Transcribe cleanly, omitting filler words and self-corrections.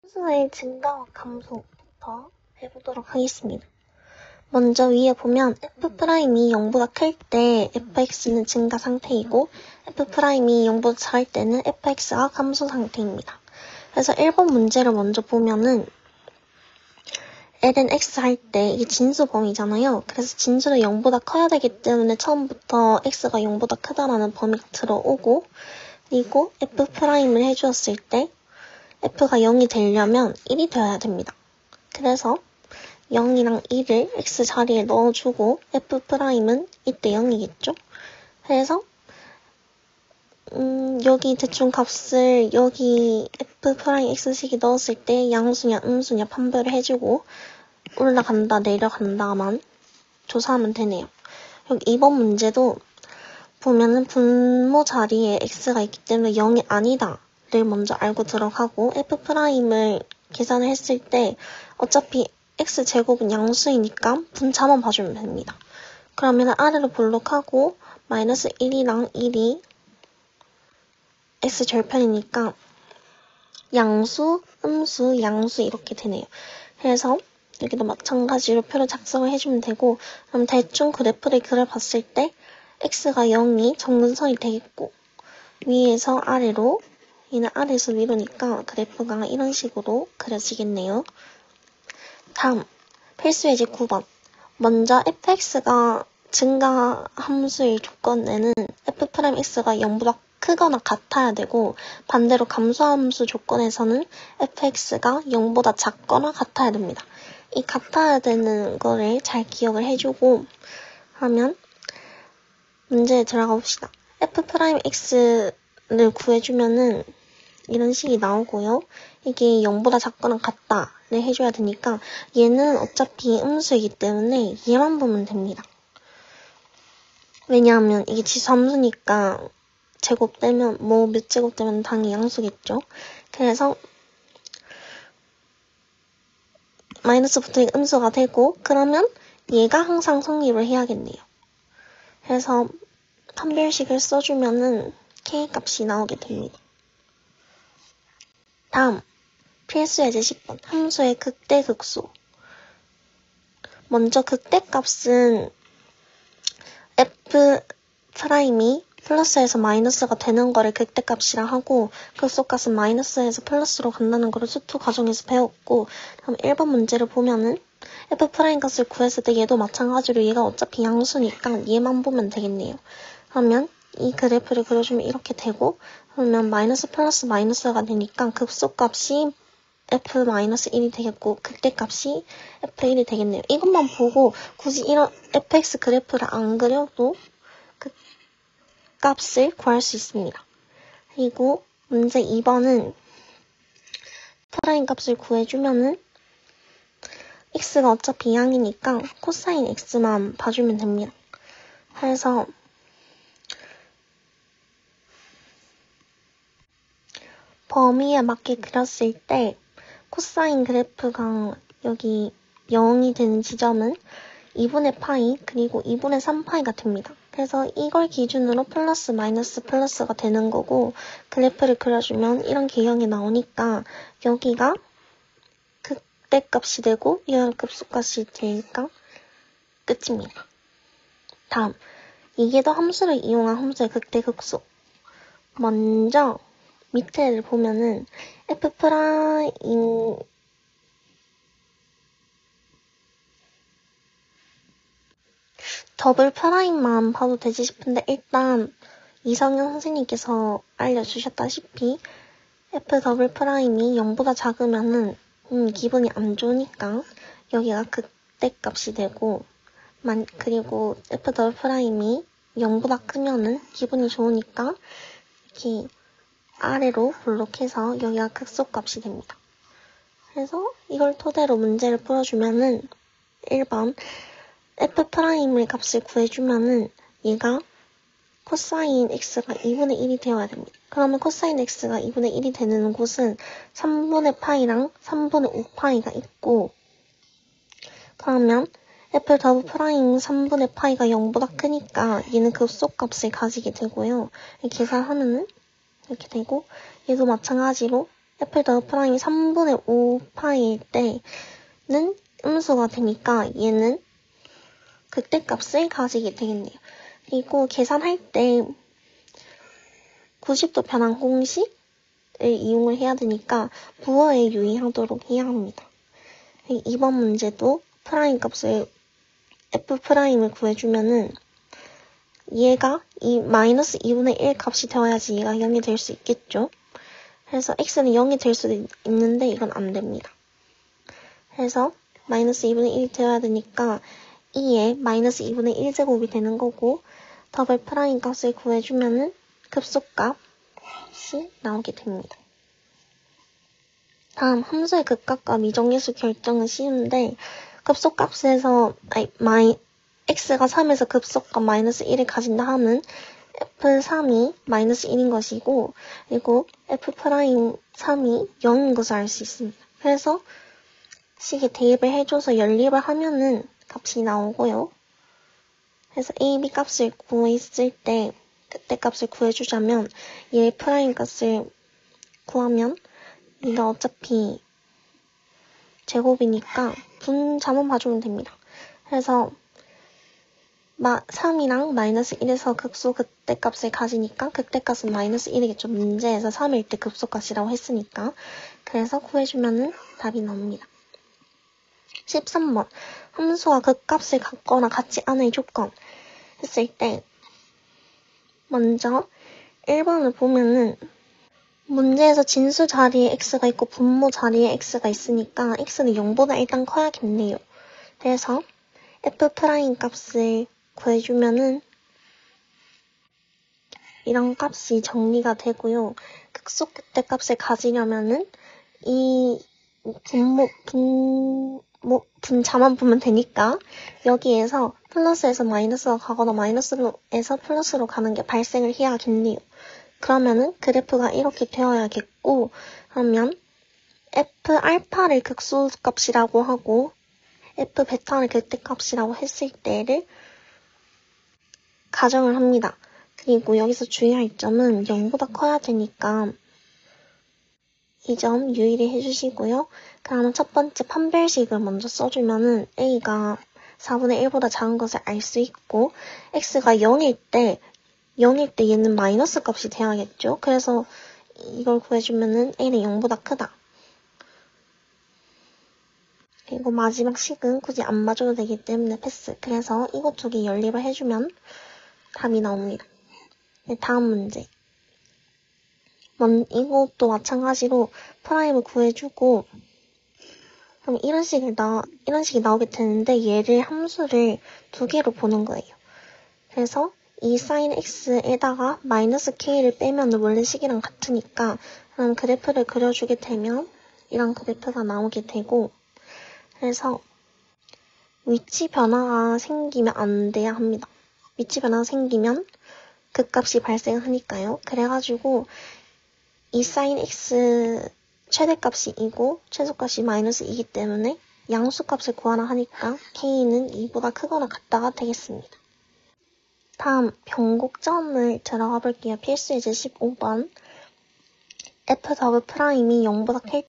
함수의 증가와 감소부터 해보도록 하겠습니다. 먼저 위에 보면 f'이 0보다 클 때 fx는 증가 상태이고 f'이 0보다 작을 때는 fx가 감소 상태입니다. 그래서 1번 문제를 먼저 보면은 ln x 할 때 이게 진수 범위잖아요. 그래서 진수는 0보다 커야 되기 때문에 처음부터 x가 0보다 크다라는 범위가 들어오고, 그리고 f'을 해주었을 때 f가 0이 되려면 1이 되어야 됩니다. 그래서 0이랑 1을 x 자리에 넣어주고 f'은 이때 0이겠죠? 그래서 여기 대충 값을 여기 f'x식이 넣었을 때 양수냐 음수냐 판별을 해주고 올라간다 내려간다만 조사하면 되네요. 여기 2번 문제도 보면은 분모 자리에 x가 있기 때문에 0이 아니다 를 먼저 알고 들어가고 f'을 계산을 했을 때 어차피 x제곱은 양수이니까 분자만 봐주면 됩니다. 그러면 아래로 볼록하고 마이너스 1이랑 1이 x절편이니까 양수, 음수, 양수 이렇게 되네요. 그래서 여기도 마찬가지로 표를 작성을 해주면 되고, 그럼 대충 그래프를 그려봤을 때 x가 0이 정근선이 되겠고, 위에서 아래로 얘는 아래에서 위로니까 그래프가 이런 식으로 그려지겠네요. 다음, 필수예제 9번. 먼저 fx가 증가 함수의 조건에는 f'x가 0보다 크거나 같아야 되고, 반대로 감소함수 조건에서는 fx가 0보다 작거나 같아야 됩니다. 이 같아야 되는 거를 잘 기억을 해주고 하면 문제에 들어가 봅시다. f'x를 구해주면은 이런 식이 나오고요. 이게 0보다 작거나 같다를 해줘야 되니까 얘는 어차피 음수이기 때문에 얘만 보면 됩니다. 왜냐하면 이게 지수함수니까 제곱되면 몇 제곱되면 당연히 양수겠죠. 그래서 마이너스 붙으니까 음수가 되고, 그러면 얘가 항상 성립을 해야겠네요. 그래서 판별식을 써주면은 k값이 나오게 됩니다. 다음, 필수예제 10번. 함수의 극대극소. 먼저 극대값은 f'이 플러스에서 마이너스가 되는 거를 극대값이라 하고, 극소값은 마이너스에서 플러스로 간다는 거를 수투 과정에서 배웠고, 다음 1번 문제를 보면은 f' 값을 구했을 때 얘도 마찬가지로 얘가 어차피 양수니까 얘만 보면 되겠네요. 그러면 이 그래프를 그려주면 이렇게 되고, 그러면 마이너스 플러스 마이너스가 되니까 극소값이 f-1이 되겠고 극대값이 f1이 되겠네요. 이것만 보고 굳이 이런 fx 그래프를 안 그려도 그 값을 구할 수 있습니다. 그리고 문제 2번은 프라임 값을 구해주면은 x가 어차피 양이니까 코사인 x만 봐주면 됩니다. 그래서 범위에 맞게 그렸을 때 코사인 그래프가 여기 0이 되는 지점은 2분의 파이 그리고 2분의 3파이가 됩니다. 그래서 이걸 기준으로 플러스 마이너스 플러스가 되는 거고, 그래프를 그려주면 이런 개형이 나오니까 여기가 극대값이 되고 이건 급소값이 되니까 끝입니다. 다음, 이게 더 함수를 이용한 함수의 극대극소. 먼저 밑에를 보면은 f' 더블 프라임만 봐도 되지 싶은데, 일단 이성현 선생님께서 알려주셨다시피 f 더블 프라임이 0보다 작으면은 기분이 안 좋으니까 여기가 극대값이 되고, 그리고 f 더블 프라임이 0보다 크면은 기분이 좋으니까 이렇게 아래로 블록해서 여기가 극소값이 됩니다. 그래서 이걸 토대로 문제를 풀어주면은 1번 f'의 값을 구해주면은 얘가 코사인 x가 2분의 1이 되어야 됩니다. 그러면 코사인 x가 2분의 1이 되는 곳은 3분의 파이랑 3분의 5파이가 있고, 그러면 f 더블 프라임 3분의 파이가 0보다 크니까 얘는 급소값을 가지게 되고요. 계산하면은 이렇게 되고, 얘도 마찬가지로 f 더블 프라임이 3분의 5파일 때는 음수가 되니까 얘는 극대값을 가지게 되겠네요. 그리고 계산할 때 90도 변환 공식을 이용을 해야 되니까 부호에 유의하도록 해야 합니다. 이번 문제도 프라임 값을 f 프라임을 구해주면은 얘가 이 마이너스 2분의 1 값이 되어야지 얘가 0이 될 수 있겠죠. 그래서 x는 0이 될 수도 있는데 이건 안 됩니다. 그래서 마이너스 2분의 1이 되어야 되니까 2에 마이너스 2분의 1제곱이 되는 거고 더블 프라임 값을 구해주면은 급소값이 나오게 됩니다. 다음 함수의 극값과 미정계수 결정은 쉬운데 급소값에서 x가 3에서 급소값 마이너스 1을 가진다 하면 f3이 마이너스 1인 것이고 그리고 f'3이 0인 것을 알 수 있습니다. 그래서 식에 대입을 해줘서 연립을 하면은 값이 나오고요. 그래서 a, b 값을 구했을 때 그때 값을 구해주자면 얘 프라임 값을 구하면 얘가 어차피 제곱이니까 분자만 봐주면 됩니다. 그래서 3이랑 마이너스 1에서 극소 극대값을 가지니까 극대값은 마이너스 1이겠죠. 문제에서 3일 때 극소값이라고 했으니까. 그래서 구해주면은 답이 나옵니다. 13번 함수와 극값을 같거나 같지 않을 조건 했을 때 먼저 1번을 보면은 문제에서 진수 자리에 x가 있고 분모 자리에 x가 있으니까 x는 0보다 일단 커야겠네요. 그래서 f 프라임 값을 구해주면은 이런 값이 정리가 되고요. 극소극대 값을 가지려면은 이 분자만 보면 되니까 여기에서 플러스에서 마이너스가 가거나 마이너스에서 플러스로 가는 게 발생을 해야겠네요. 그러면은 그래프가 이렇게 되어야겠고 그러면 f 알파를 극소값이라고 하고 f 베타를 극대값이라고 했을 때를 가정을 합니다. 그리고 여기서 주의할 점은 0보다 커야 되니까 이 점 유의를 해주시고요. 그러면 첫 번째 판별식을 먼저 써주면은 a가 4분의 1보다 작은 것을 알 수 있고 x가 0일 때 얘는 마이너스 값이 돼야겠죠. 그래서 이걸 구해주면은 a는 0보다 크다. 그리고 마지막 식은 굳이 안 맞아도 되기 때문에 패스. 그래서 이것 두 개 연립을 해주면 답이 나옵니다. 네, 다음 문제. 이것도 마찬가지로 프라임을 구해주고 그럼 이런 식이 나오게 되는데 얘를 함수를 두 개로 보는 거예요. 그래서 이 sin x에다가 마이너스 k를 빼면 원래 식이랑 같으니까 그럼 그래프를 그려주게 되면 이런 그래프가 나오게 되고 그래서 위치 변화가 생기면 안 돼야 합니다. 위치 변화가 생기면 극값이 발생하니까요. 그래가지고 이 sin x 최대값이 2고 최소값이 마이너스 2이기 때문에 양수값을 구하라 하니까 k는 2보다 크거나 같다가 되겠습니다. 다음 변곡점을 들어가 볼게요. 필수 예제 15번 f 더블 프라임이 0보다 클